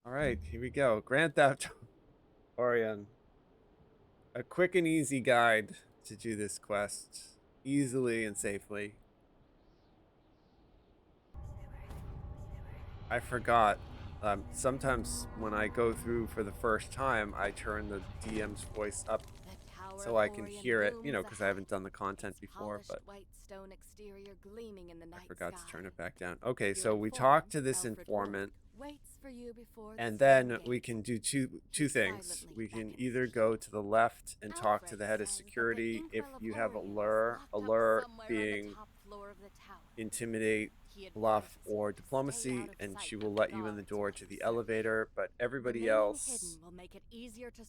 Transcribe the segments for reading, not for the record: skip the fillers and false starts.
All right, here we go. Grand Theft Aureon. A quick and easy guide to do this quest easily and safely. I forgot. Sometimes when I go through for the first time, I turn the DM's voice up so I can hear it, because I haven't done the content before, but I forgot to turn it back down. Okay, so we talk to this informant, and then we can do two things. We can either go to the left and talk to the head of security if you have allure being intimidate, bluff, or diplomacy, and she will let you in the door to the elevator, but everybody else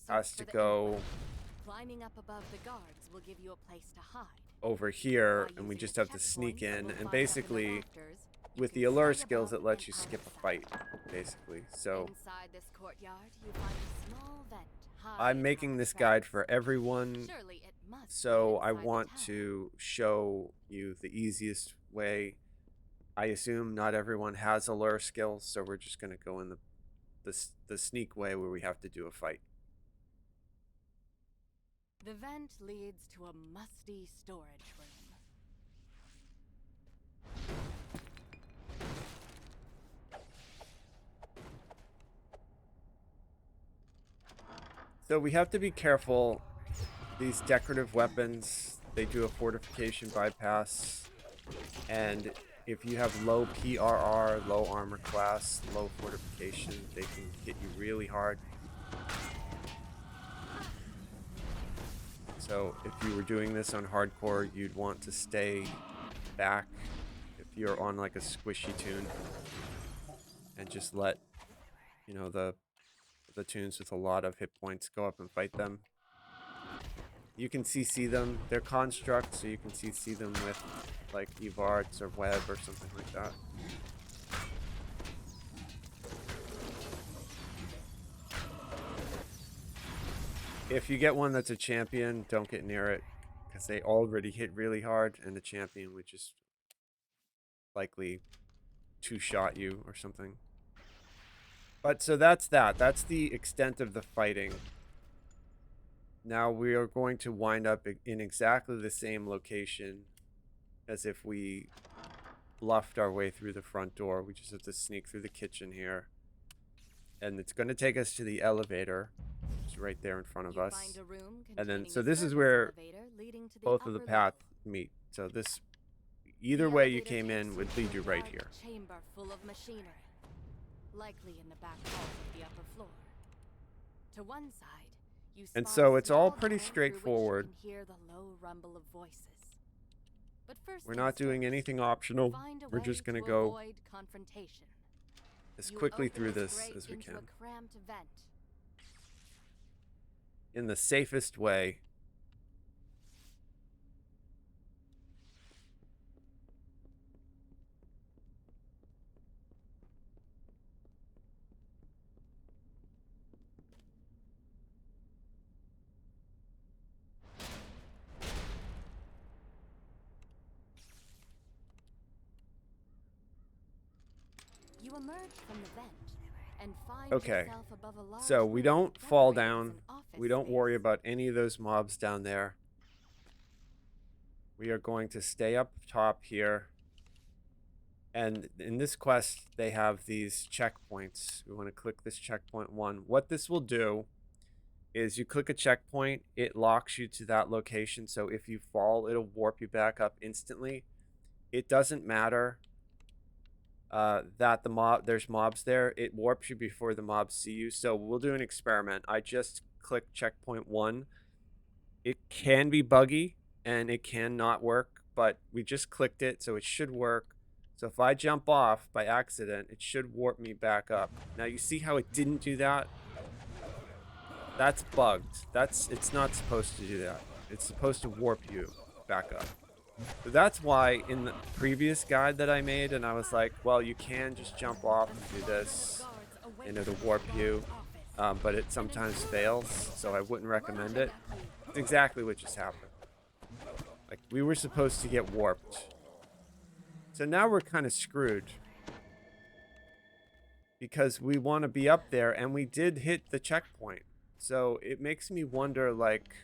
has to go Climbing up above the guards will give you a place to hide. over here, and we just have to sneak in, and basically with the allure skills it lets you skip a fight, basically. So inside this courtyard, you find a small vent. I'm making this guide for everyone, so I want to show you the easiest way. I assume not everyone has allure skills, so we're just going to go in the sneak way where we have to do a fight. The vent leads to a musty storage room. So we have to be careful. These decorative weapons, they do a fortification bypass, and if you have low PRR, low armor class, low fortification, they can hit you really hard. So if you were doing this on hardcore, you'd want to stay back if you're on like a squishy tune, and just let, the tunes with a lot of hit points go up and fight them. You can CC them. They're constructs, so you can CC them with like Evarts or Web or something like that. If you get one that's a champion, don't get near it, because they already hit really hard, and the champion would just likely two-shot you or something. But so that's that. That's the extent of the fighting. Now we are going to wind up in exactly the same location as if we bluffed our way through the front door. We just have to sneak through the kitchen here. And it's going to take us to the elevator. It's right there in front of us. And then, so this is where both of the paths meet. So this, either way you came in would lead you right here. Chamber full of machinery, likely in the back hall of the upper floor. To one side, you and spot so a it's all small pretty door through which straightforward. you can hear the low rumble of voices. But first We're not doing anything optional. We're just going to go as quickly through this as we can in the safest way. You emerge from the vent and find Okay, yourself above a large so we room don't fall decorated as down. an office We don't space. worry about any of those mobs down there. We are going to stay up top here. And in this quest, they have these checkpoints. We want to click this checkpoint 1. What this will do is you click a checkpoint, it locks you to that location. So if you fall, it'll warp you back up instantly. It doesn't matter that there's mobs there. It warps you before the mobs see you. So we'll do an experiment. I just clicked checkpoint 1. It can be buggy and it can not work, but we just clicked it, so it should work. So if I jump off by accident, it should warp me back up. Now you see how it didn't do that? That's bugged. It's not supposed to do that. It's supposed to warp you back up. So that's why in the previous guide that I made, and I was like, well, you can just jump off and do this, and it'll warp you, but it sometimes fails, so I wouldn't recommend it. It's exactly what just happened. Like, we were supposed to get warped. So now we're kind of screwed, because we want to be up there, and we did hit the checkpoint. So it makes me wonder, like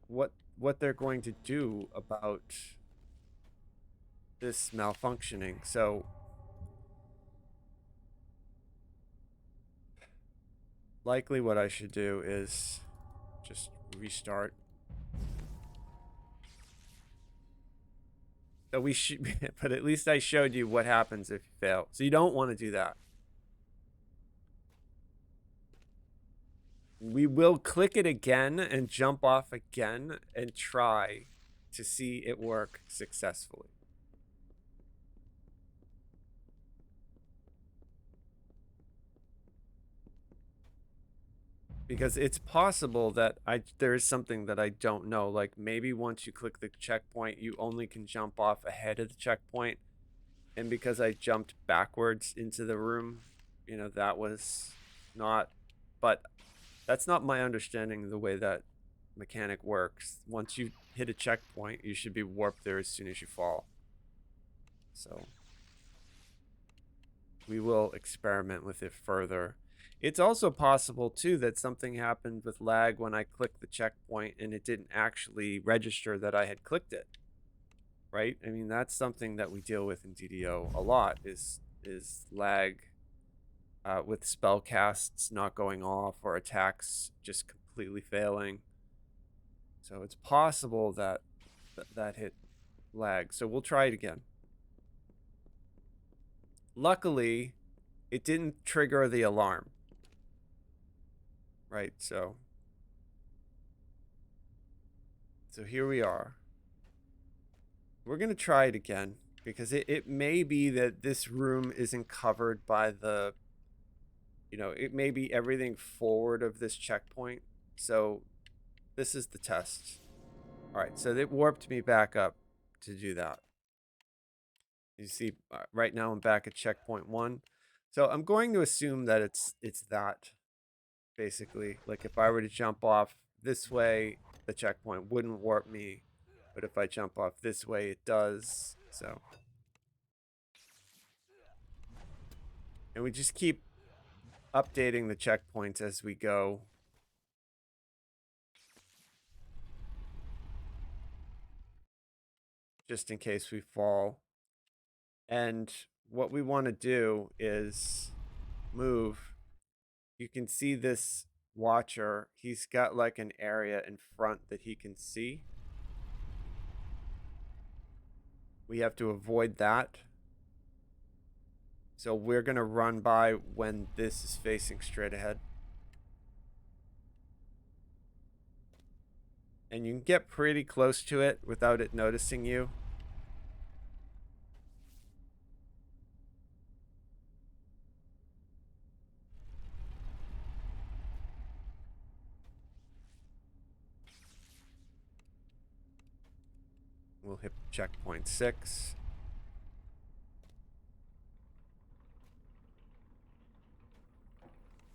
what they're going to do about this malfunctioning. So likely what I should do is just restart. So we should, but at least I showed you what happens if you fail. So you don't want to do that. We will click it again and jump off again and try to see it work successfully. Because it's possible that there is something that I don't know. Like maybe once you click the checkpoint, you only can jump off ahead of the checkpoint. And because I jumped backwards into the room, you know, that was not, but that's not my understanding of the way that mechanic works. Once you hit a checkpoint, you should be warped there as soon as you fall. So we will experiment with it further. It's also possible too that something happened with lag when I clicked the checkpoint and it didn't actually register that I had clicked it. Right? I mean, that's something that we deal with in DDO a lot is lag with spell casts not going off or attacks just completely failing. So it's possible that that hit lag. So we'll try it again. Luckily, it didn't trigger the alarm. Right, so here we are. We're going to try it again because it may be that this room isn't covered by the, you know, it may be everything forward of this checkpoint. So this is the test. All right, so it warped me back up to do that. You see, right now I'm back at checkpoint 1. So I'm going to assume that it's that, basically. Like if I were to jump off this way, the checkpoint wouldn't warp me. But if I jump off this way, it does. So. And we just keep updating the checkpoints as we go. Just in case we fall. And what we want to do is move. You can see this watcher. He's got like an area in front that he can see. We have to avoid that. So we're going to run by when this is facing straight ahead. And you can get pretty close to it without it noticing you. We'll hit checkpoint 6.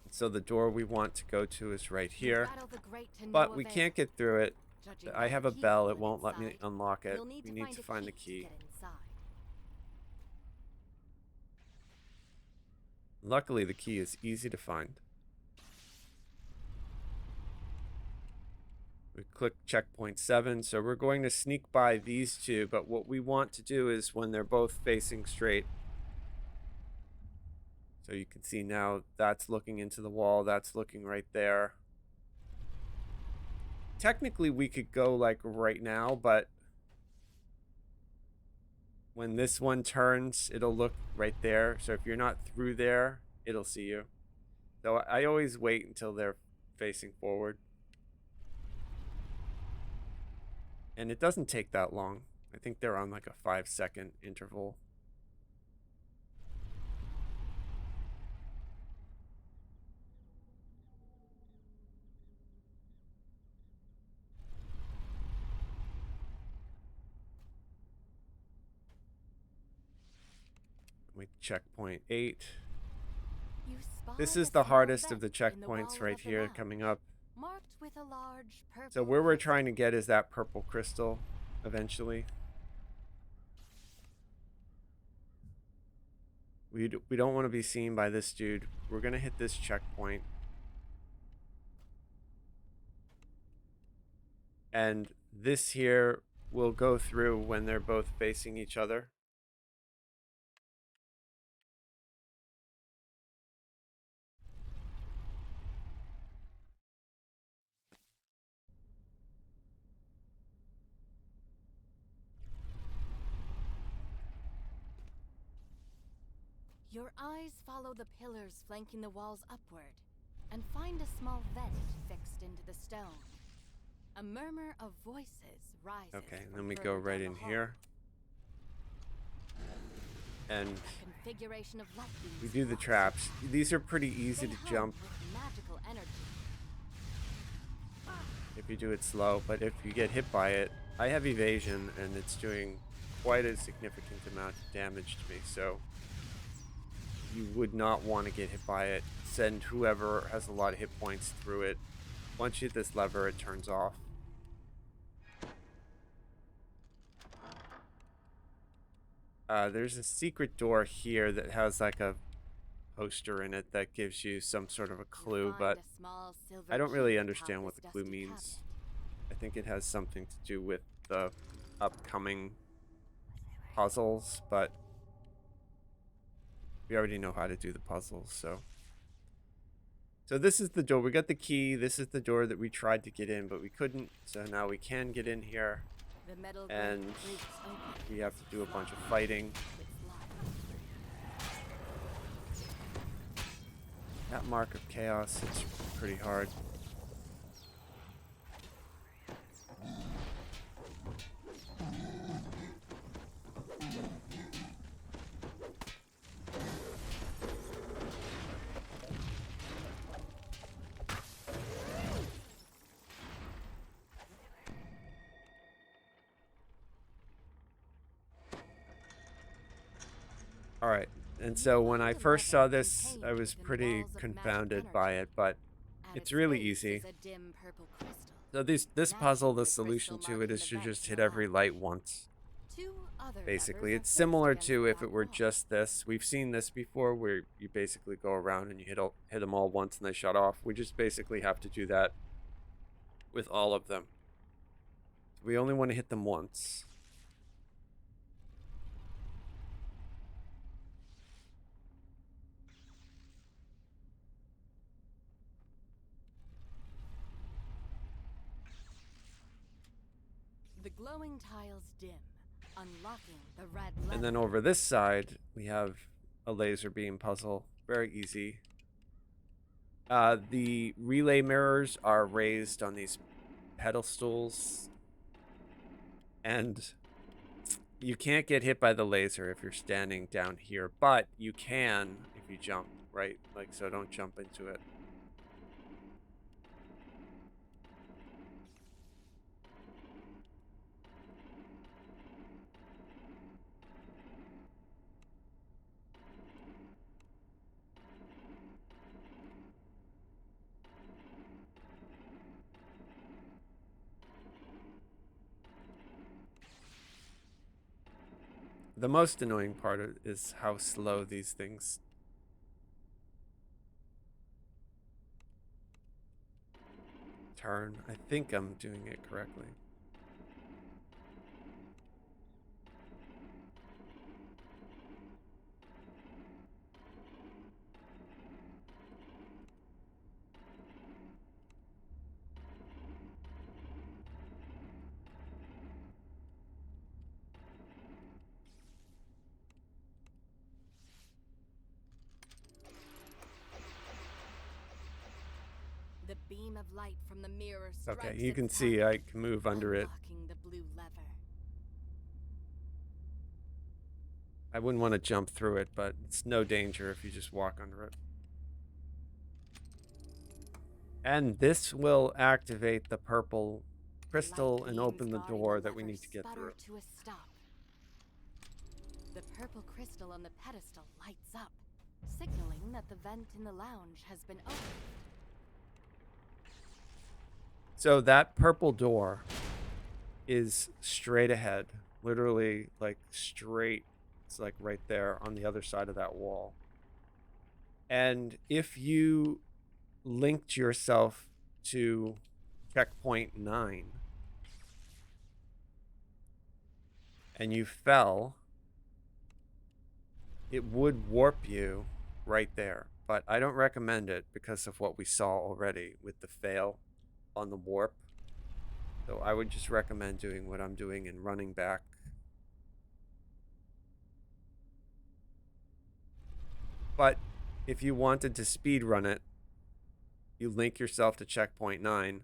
So the door we want to go to is right here. But we can't get through it. I have a bell. It won't let me unlock it. We need to find the key. Luckily, the key is easy to find. We click checkpoint 7. So we're going to sneak by these two. But what we want to do is when they're both facing straight. So you can see now that's looking into the wall. That's looking right there. Technically, we could go like right now, but when this one turns, it'll look right there. So if you're not through there, it'll see you. So I always wait until they're facing forward. And it doesn't take that long. I think they're on like a 5-second interval. We checkpoint 8. This is the hardest of the checkpoints right here coming up. So where we're trying to get is that purple crystal eventually. We don't want to be seen by this dude. We're going to hit this checkpoint. And this here will go through when they're both facing each other. Your eyes follow the pillars flanking the walls upward, and find a small vent fixed into the stone. A murmur of voices rises. Okay, and from then we further go down right the in hall. here. And A configuration of light beams we do the blocks traps. your path. These are pretty easy They to hum jump with magical energy. if you do it slow, but if you get hit by it, I have evasion and it's doing quite a significant amount of damage to me, so you would not want to get hit by it. Send whoever has a lot of hit points through it. Once you hit this lever, it turns off. There's a secret door here that has like a poster in it that gives you some sort of a clue, You but find a small silver I don't key really atop understand what this the clue dusty means. cabinet. I think it has something to do with the upcoming puzzles, but we already know how to do the puzzles, so this is the door. We got the key. This is the door that we tried to get in, but we couldn't, so now we can get in here, The metal grate and breaks open we have to do a bunch of fighting. with light. That mark of chaos hits pretty hard. All right. And so when I first saw this, I was pretty confounded by it, but At it's its really base easy. is a dim purple crystal. So this Matching puzzle, the the solution crystal to it marking is the to vent just to hit the every lounge. light once. Two other Basically, levers are it's fixed similar against to the if it back were wall. just this. We've seen this before where you basically go around and you hit them all once and they shut off. We just basically have to do that with all of them. We only want to hit them once. The glowing tiles dim, unlocking the red lever. And then over this side, we have a laser beam puzzle. Very easy. The relay mirrors are raised on these pedestals. And you can't get hit by the laser if you're standing down here, but you can if you jump, right? Like, so don't jump into it. The most annoying part is how slow these things turn. I think I'm doing it correctly. The beam of light from the mirror strikes Okay, you its can see target, I can move under it. unlocking the blue lever. I wouldn't want to jump through it, but it's no danger if you just walk under it. And this will activate the purple crystal Light and beams open the guarding door that we lever need to get sputter through. to a stop. The purple crystal on the pedestal lights up, signaling that the vent in the lounge has been opened. So that purple door is straight ahead, literally like straight It's like right there on the other side of that wall. And if you linked yourself to checkpoint 9 and you fell, it would warp you right there. But I don't recommend it because of what we saw already with the fail on the warp. So I would just recommend doing what I'm doing and running back. But if you wanted to speed run it, you link yourself to checkpoint 9.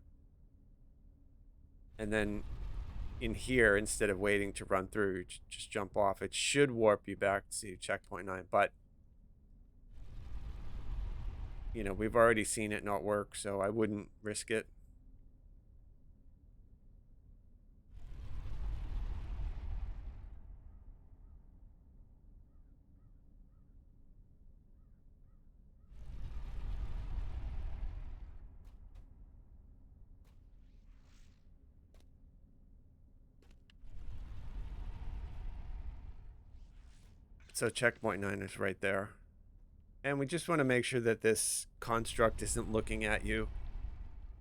And then in here, instead of waiting to run through, just jump off. It should warp you back to checkpoint 9. But, you know, we've already seen it not work, so I wouldn't risk it. So checkpoint 9 is right there. And we just want to make sure that this construct isn't looking at you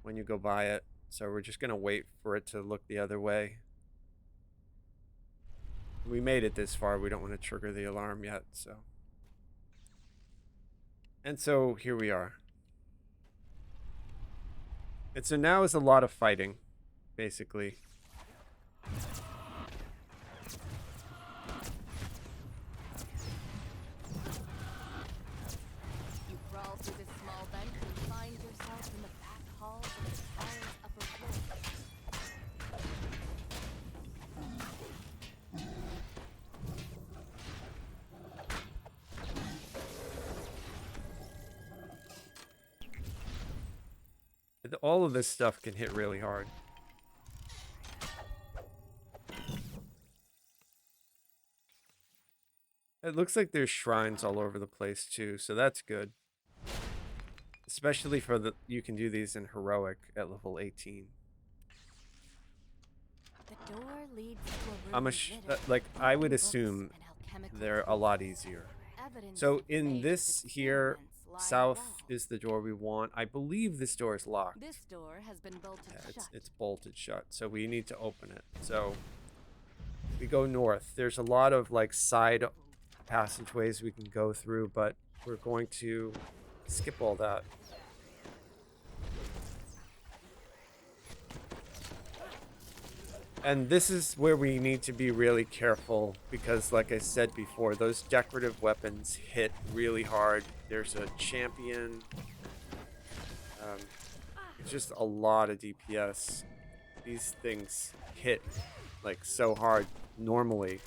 when you go by it. So we're just going to wait for it to look the other way. We made it this far. We don't want to trigger the alarm yet, so. And so here we are. And so now is a lot of fighting, basically. You crawl through this small vent and find yourself in the back halls of the tower's upper floor. All of this stuff can hit really hard. It looks like there's shrines all over the place too, so that's good. Especially for you can do these in heroic at level 18. The door leads to a room like I would assume they're a lot easier. So in this here, south is the door we want. I believe this door is locked. This door has been bolted shut. It's bolted shut, so we need to open it. So we go north. There's a lot of like side passageways we can go through, but we're going to skip all that. And this is where we need to be really careful because, like I said before, those decorative weapons hit really hard. There's a champion. It's just a lot of DPS. These things hit like so hard normally.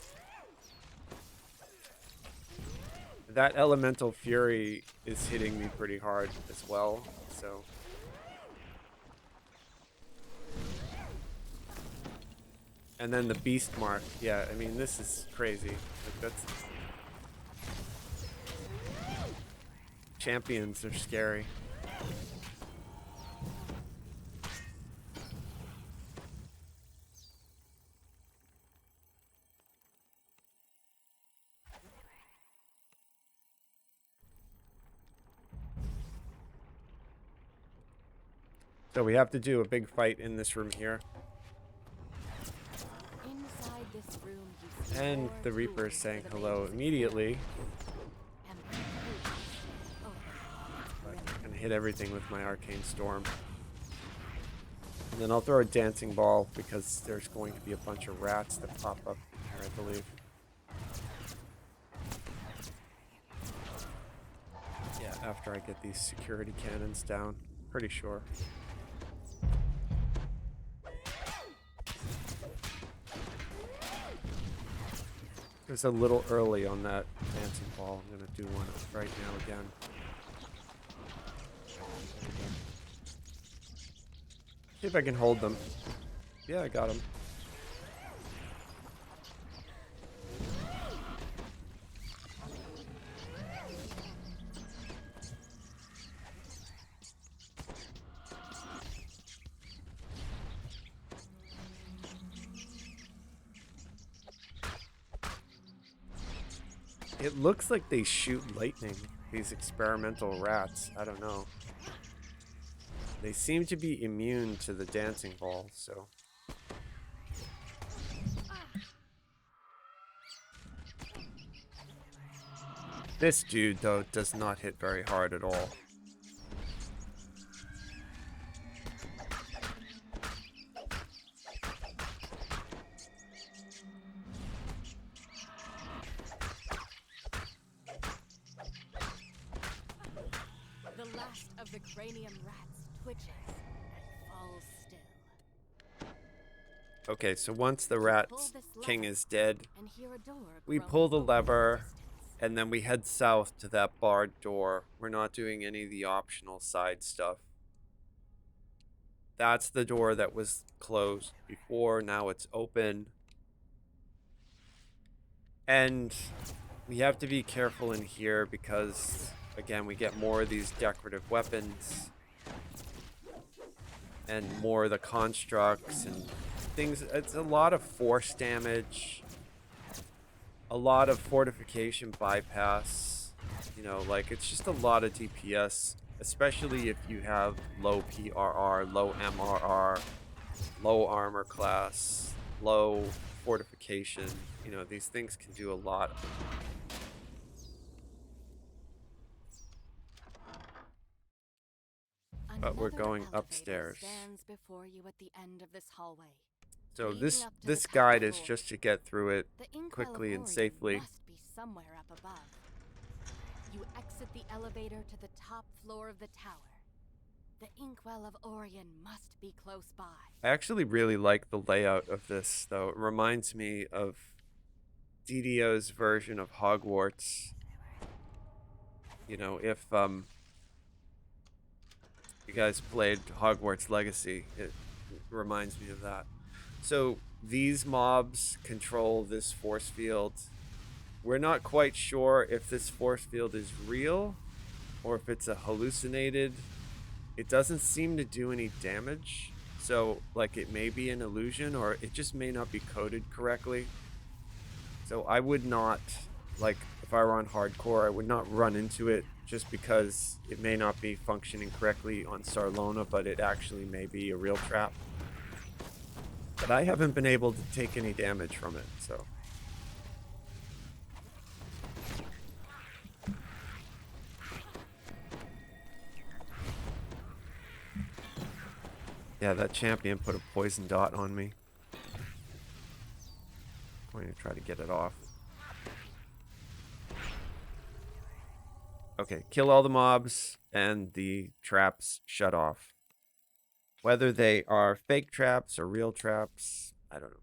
That elemental fury is hitting me pretty hard as well, so. And then the beast mark. Yeah, I mean, this is crazy. Like, that's... Champions are scary. So we have to do a big fight in this room here. Inside this room, you see And more the Reaper is tools saying for the hello basic immediately. and I'm gonna hit everything with my Arcane Storm. And then I'll throw a Dancing Ball because there's going to be a bunch of rats that pop up here, I believe. Yeah, after I get these security cannons down. Pretty sure. It was a little early on that dancing ball. I'm gonna do one right now again. See if I can hold them. Yeah, I got them. It looks like they shoot lightning, these experimental rats. I don't know. They seem to be immune to the dancing ball, so. This dude, though, does not hit very hard at all. The last of the cranium rats twitches and falls still. Okay, so once the rat king is dead, And hear a door we groan pull the open in the lever, distance. and then we head south to that barred door. We're not doing any of the optional side stuff. That's the door that was closed before. Now it's open. And we have to be careful in here because, again, we get more of these decorative weapons. And more of the constructs and things. It's a lot of force damage. A lot of fortification bypass. You know, like, it's just a lot of DPS. Especially if you have low PRR, low MRR, low armor class, low fortification. You know, these things can do a lot. But we're Another going elevator upstairs. stands before you at the end of this hallway. So Leading this up to the this top guide is floor. just to get through it The inkwell of quickly and Aureon safely. must be somewhere up above. You exit the elevator to the top floor of the tower. The inkwell of Aureon must be close by. I actually really like the layout of this, though. It reminds me of DDO's version of Hogwarts. You know, if you guys played Hogwarts Legacy, it reminds me of that. So these mobs control this force field. We're not quite sure if this force field is real or if it's a hallucinated. It doesn't seem to do any damage. So, like, it may be an illusion or it just may not be coded correctly. So I would not, like, if I were on hardcore, I would not run into it just because it may not be functioning correctly on Sarlona, but it actually may be a real trap. But I haven't been able to take any damage from it, so. Yeah, that champion put a poison dot on me. I'm going to try to get it off. Okay, kill all the mobs and the traps shut off. Whether they are fake traps or real traps, I don't know.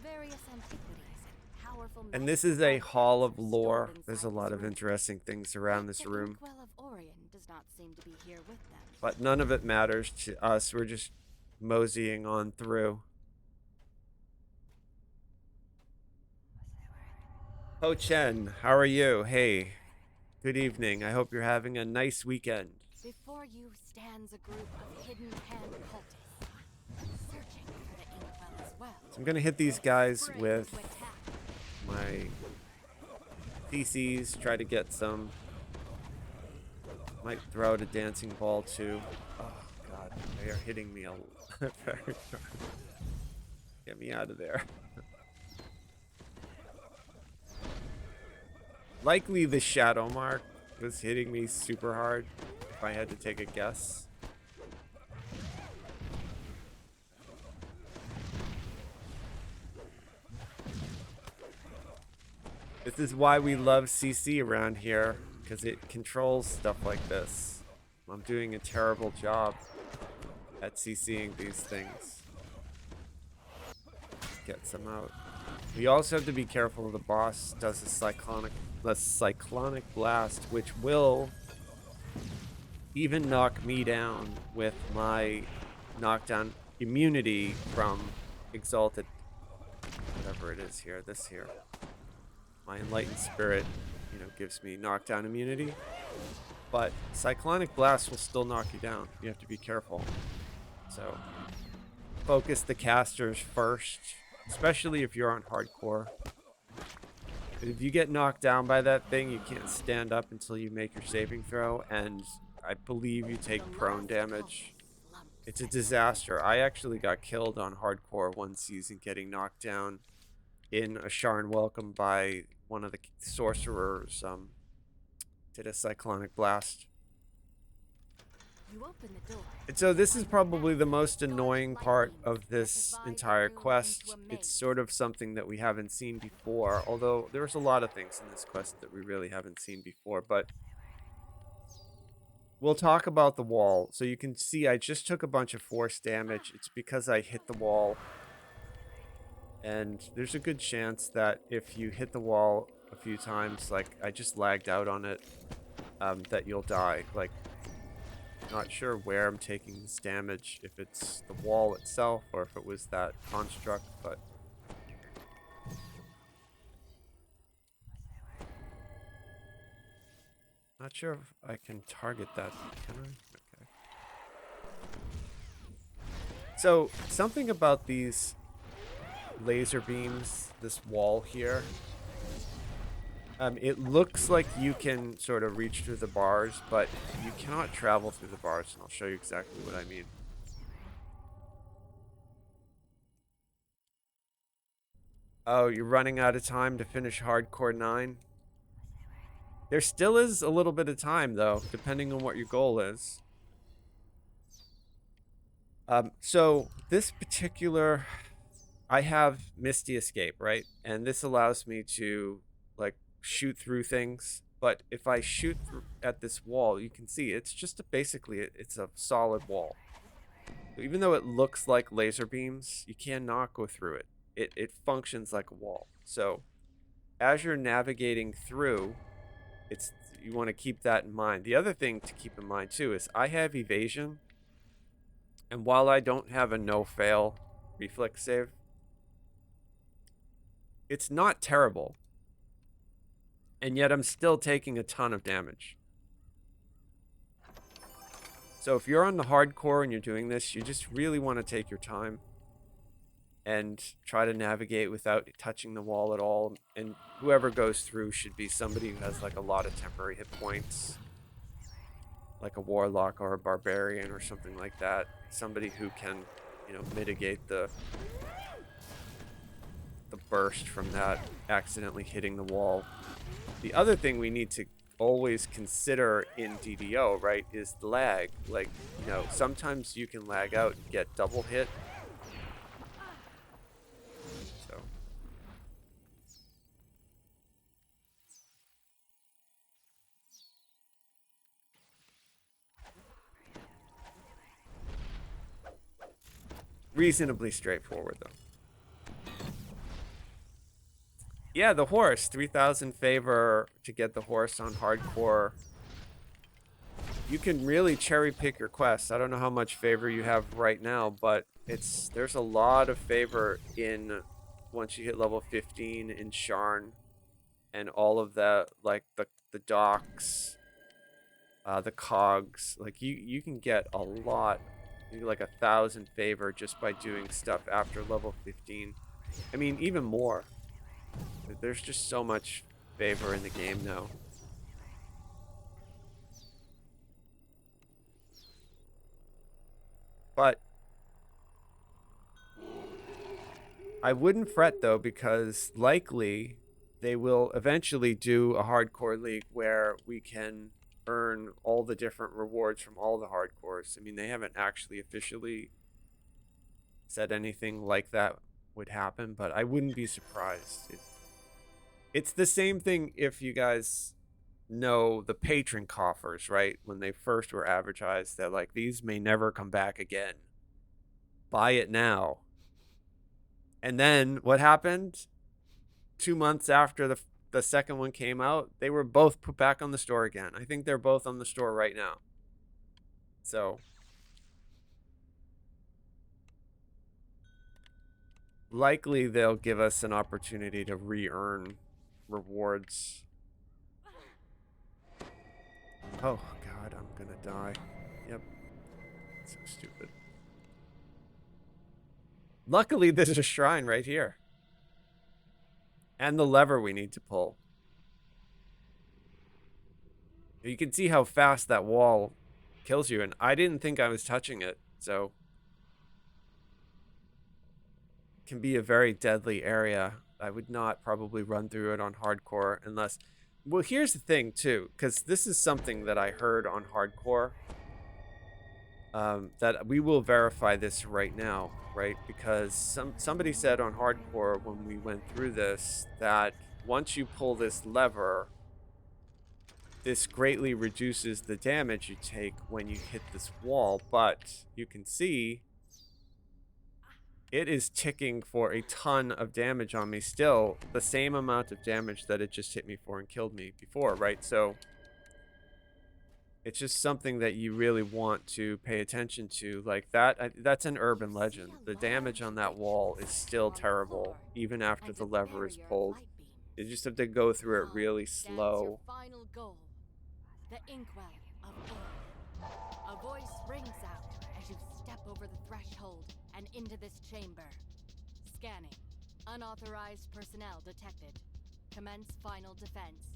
Various antiquities and powerful And this is a hall of stored lore. inside There's a this lot of room. interesting things around this The room. inkwell of Aureon does not seem to be here with them. But none of it matters to us. We're just moseying on through. Ho Chen, how are you? Hey, good evening. I hope you're having a nice weekend. Before you stands a group of hidden hand cultists, searching for the inkwell as well. So I'm going to hit these guys Spring with to attack. my PCs, try to get some. Might throw out a dancing ball too. Oh god, they are hitting me a very hard. Get me out of there. Likely the shadow mark was hitting me super hard, if I had to take a guess. This is why we love CC around here, because it controls stuff like this. I'm doing a terrible job at CCing these things. Get some out. We also have to be careful the boss does a cyclonic blast, which will even knock me down with my knockdown immunity from exalted, whatever it is here, this here. My enlightened spirit, you know, gives me knockdown immunity, but cyclonic blast will still knock you down. You have to be careful. So focus the casters first, especially if you're on hardcore. if you get knocked down by that thing, you can't stand up until you make your saving throw, and I believe you take prone damage. It's a disaster. I actually got killed on hardcore one season getting knocked down in a Sharn Welcome by one of the sorcerers. Did a cyclonic blast. You open the door. And so this is probably the most annoying part of this entire quest. It's sort of something that we haven't seen before, although there's a lot of things in this quest that we really haven't seen before, but we'll talk about the wall. So you can see I just took a bunch of force damage. It's because I hit the wall. And there's a good chance that if you hit the wall a few times, like I just lagged out on it, that you'll die. Like, not sure where I'm taking this damage, if it's the wall itself or if it was that construct, but not sure if I can target that. Can I? Okay. So something about these laser beams, this wall here, it looks like you can sort of reach through the bars, but you cannot travel through the bars, and I'll show you exactly what I mean. Oh, you're running out of time to finish Hardcore 9? There still is a little bit of time, though, depending on what your goal is. So this particular... I have Misty Escape, right? And this allows me to, like, shoot through things. But if I shoot at this wall, you can see it's just basically it's a solid wall. So even though it looks like laser beams, you cannot go through it. It functions like a wall. So as you're navigating through, you want to keep that in mind. The other thing to keep in mind too is I have evasion, and while I don't have a no-fail reflex save, it's not terrible. And yet I'm still taking a ton of damage. So if you're on the hardcore and you're doing this, you just really want to take your time and try to navigate without touching the wall at all. And whoever goes through should be somebody who has like a lot of temporary hit points, like a warlock or a barbarian or something like that. Somebody who can, you know, mitigate the burst from that accidentally hitting the wall. The other thing we need to always consider in DDO, right, is lag. Like, you know, sometimes you can lag out and get double hit. So reasonably straightforward, though. Yeah, the horse. 3,000 favor to get the horse on hardcore. You can really cherry pick your quests. I don't know how much favor you have right now, but there's a lot of favor in once you hit level 15 in Sharn, and all of the like the docks, the cogs. Like you can get a lot, maybe like 1,000 favor just by doing stuff after level 15. I mean, even more. There's just so much favor in the game now. But I wouldn't fret though, because likely they will eventually do a hardcore league where we can earn all the different rewards from all the hardcores. I mean, they haven't actually officially said anything like that would happen, but I wouldn't be surprised. It's the same thing if you guys know the patron coffers, right? When they first were advertised, that like, these may never come back again. Buy it now. And then what happened? 2 months after the second one came out, they were both put back on the store again. I think they're both on the store right now. So likely they'll give us an opportunity to re-earn rewards. Oh god, I'm gonna die. Yep. So stupid. Luckily, there's a shrine right here. And the lever we need to pull. You can see how fast that wall kills you, and I didn't think I was touching it, so it can be a very deadly area. I would not probably run through it on hardcore unless... Well, here's the thing, too, because this is something that I heard on hardcore, that we will verify this right now, right? Because somebody said on hardcore when we went through this that once you pull this lever, this greatly reduces the damage you take when you hit this wall, but you can see it is ticking for a ton of damage on me still, the same amount of damage that it just hit me for and killed me before, right? So it's just something that you really want to pay attention to. Like that's an urban legend. The damage on that wall is still terrible, even after the lever is pulled. You just have to go through it really slow. Final goal, the inkwell of Aureon. A voice rings out as you step over the threshold and into this chamber. Scanning. Unauthorized personnel detected. Commence final defense.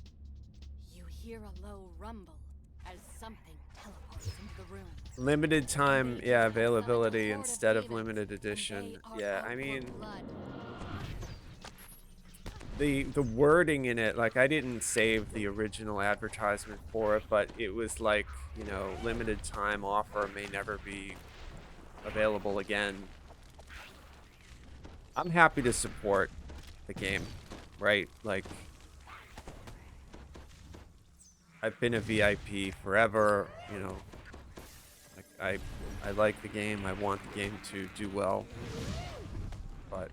You hear a low rumble as something teleports into the room. Limited time, yeah, availability instead of limited edition. Yeah, I mean, the wording in it, like, I didn't save the original advertisement for it, but it was like, you know, limited time offer may never be available again. I'm happy to support the game, right? Like, I've been a VIP forever, you know. Like, I like the game. I want the game to do well. But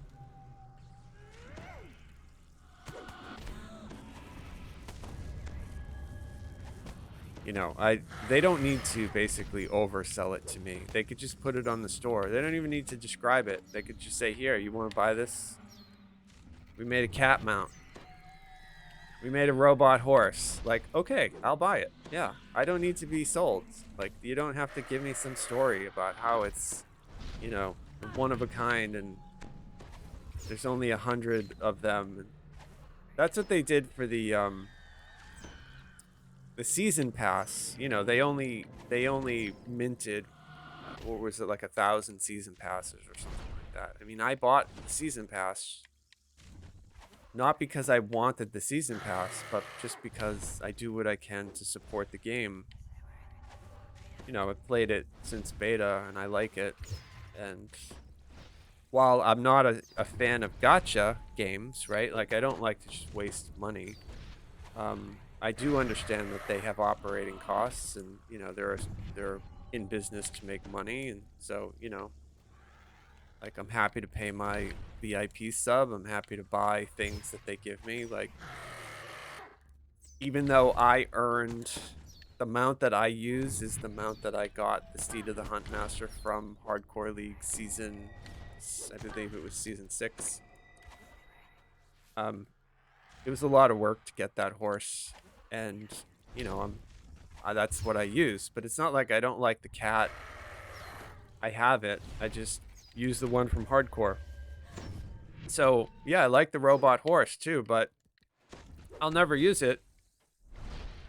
you know, they don't need to basically oversell it to me. They could just put it on the store. They don't even need to describe it. They could just say, "Here, you want to buy this? We made a cat mount. We made a robot horse." Like, okay, I'll buy it. Yeah, I don't need to be sold. Like, you don't have to give me some story about how it's, you know, one of a kind and there's only 100 of them. That's what they did for the season pass. You know, they only minted, what was it, like 1,000 season passes or something like that. I mean, I bought the season pass not because I wanted the season pass, but just because I do what I can to support the game. You know, I've played it since beta and I like it. And while I'm not a fan of gacha games, right? Like, I don't like to just waste money. I do understand that they have operating costs and, you know, they're in business to make money. And so, you know, like, I'm happy to pay my VIP sub. I'm happy to buy things that they give me. Like, even though I earned the mount that I use is the mount that I got the Steed of the Huntmaster from Hardcore League season, I believe it was season 6. It was a lot of work to get that horse, and, you know, that's what I use. But it's not like I don't like the cat. I have it. I just use the one from Hardcore. So, yeah, I like the robot horse too, but I'll never use it.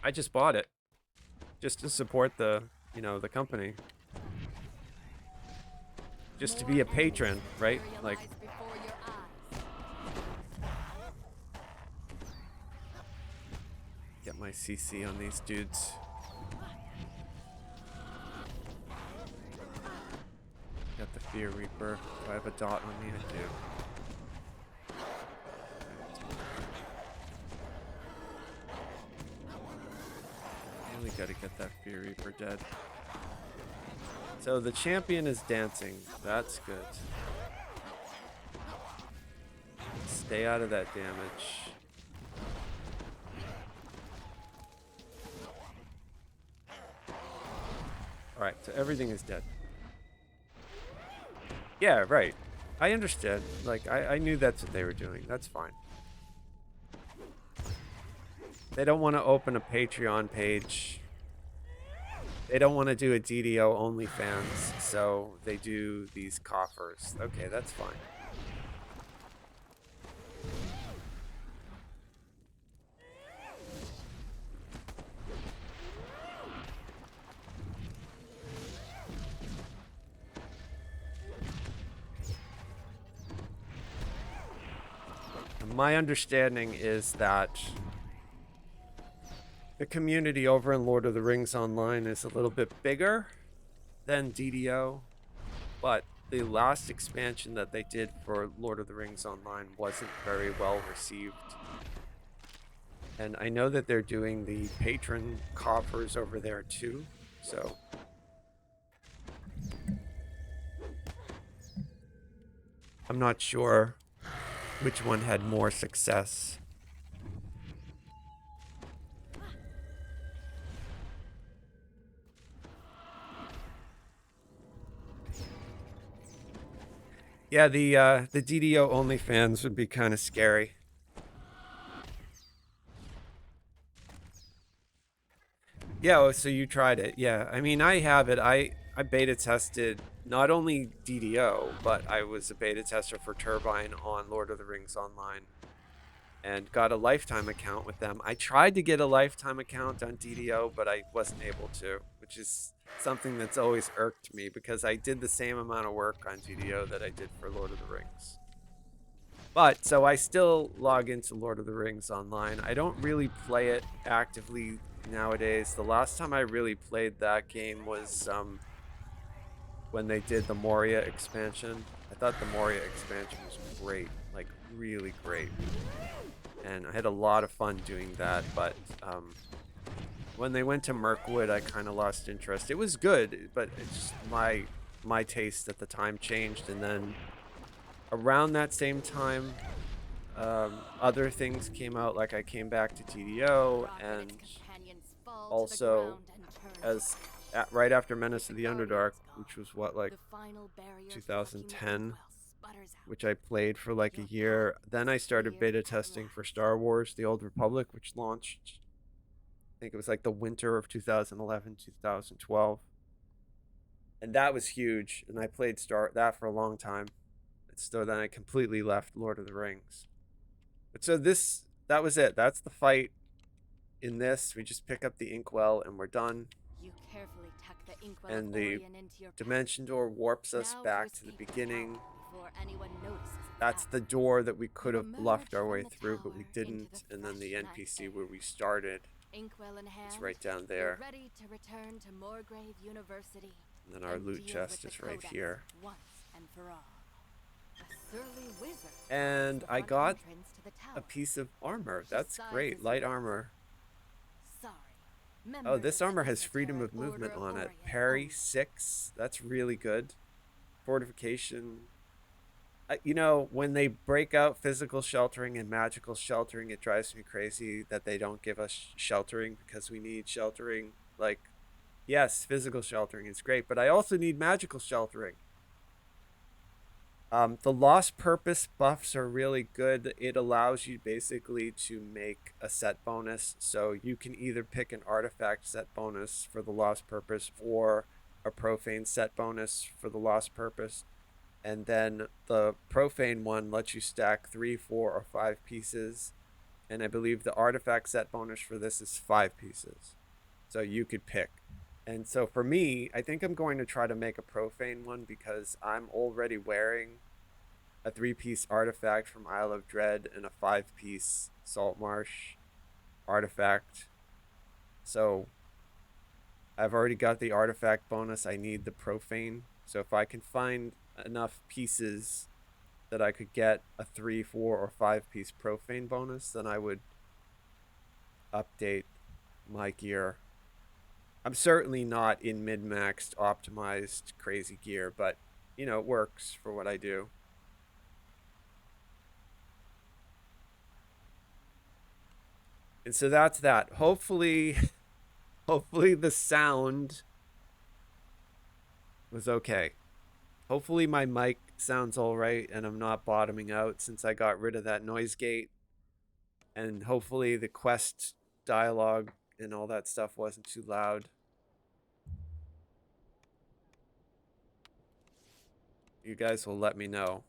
I just bought it just to support the, you know, the company. Just to be a patron, right? Like, get my CC on these dudes. Got the Fear Reaper. Do I have a dot on me? I do. Really gotta get that Fear Reaper dead. So the champion is dancing. That's good. Stay out of that damage. Alright, so everything is dead. Yeah, right. I understood. Like, I knew that's what they were doing. That's fine. They don't want to open a Patreon page. They don't want to do a DDO OnlyFans, so they do these coffers. Okay, that's fine. my understanding is that the community over in Lord of the Rings Online is a little bit bigger than DDO, but the last expansion that they did for Lord of the Rings Online wasn't very well received. And I know that they're doing the patron coffers over there too, so I'm not sure which one had more success. Yeah, the DDO only fans would be kind of scary. Yeah, oh, so you tried it. Yeah, I mean, I have it. I beta tested not only DDO, but I was a beta tester for Turbine on Lord of the Rings Online and got a lifetime account with them. I tried to get a lifetime account on DDO, but I wasn't able to, which is something that's always irked me because I did the same amount of work on DDO that I did for Lord of the Rings. But so I still log into Lord of the Rings Online. I don't really play it actively nowadays. The last time I really played that game was when they did the Moria expansion. I thought the Moria expansion was great, like really great. And I had a lot of fun doing that, but when they went to Mirkwood, I kind of lost interest. It was good, but it's just my taste at the time changed, and then around that same time, other things came out. Like I came back to TDO, and also as right after Menace of the Underdark, which was what, like 2010, which I played for like a year. Then I started beta testing for Star Wars: The Old Republic, which launched, I think it was like the winter of 2011, 2012. And that was huge, and I played that for a long time. So then I completely left Lord of the Rings. But so that was it. That's the fight. In this, we just pick up the inkwell and we're done. You carefully tuck the inkwell And of the Aureon into your dimension door warps us Now back to to the escape beginning. before anyone notices its That's the absence. door that we could have emerge bluffed our from way the through, but we tower into didn't. the And then the fresh night NPC air. where we started Inkwell in hand, is right down you're there. ready to return to Morgrave University. And then our and loot deal chest with is the right Codex here. Once and for all. A surly wizard And guards the I front got entrance to the a tower. piece of armor. She That's sighs great. as Light you armor. Sorry. Oh, this Members armor of has the freedom Esoteric of movement Order of on it. Aureon Parry only. 6. That's really good. Fortification. You know, when they break out physical sheltering and magical sheltering, it drives me crazy that they don't give us sheltering, because we need sheltering. Like, yes, physical sheltering is great, but I also need magical sheltering. The lost purpose buffs are really good. It allows you basically to make a set bonus. So you can either pick an artifact set bonus for the lost purpose or a profane set bonus for the lost purpose. And then the profane one lets you stack 3, 4, or 5 pieces. And I believe the artifact set bonus for this is 5 pieces. So you could pick. And so for me, I think I'm going to try to make a profane one, because I'm already wearing a 3-piece artifact from Isle of Dread and a 5-piece Saltmarsh artifact. So I've already got the artifact bonus. I need the profane. So if I can find enough pieces that I could get a 3, 4, or 5-piece profane bonus, then I would update my gear. I'm certainly not in min-maxed optimized crazy gear, but you know, it works for what I do. And so that's that. Hopefully the sound was okay. Hopefully my mic sounds all right and I'm not bottoming out, since I got rid of that noise gate. And hopefully the quest dialogue and all that stuff wasn't too loud. You guys will let me know.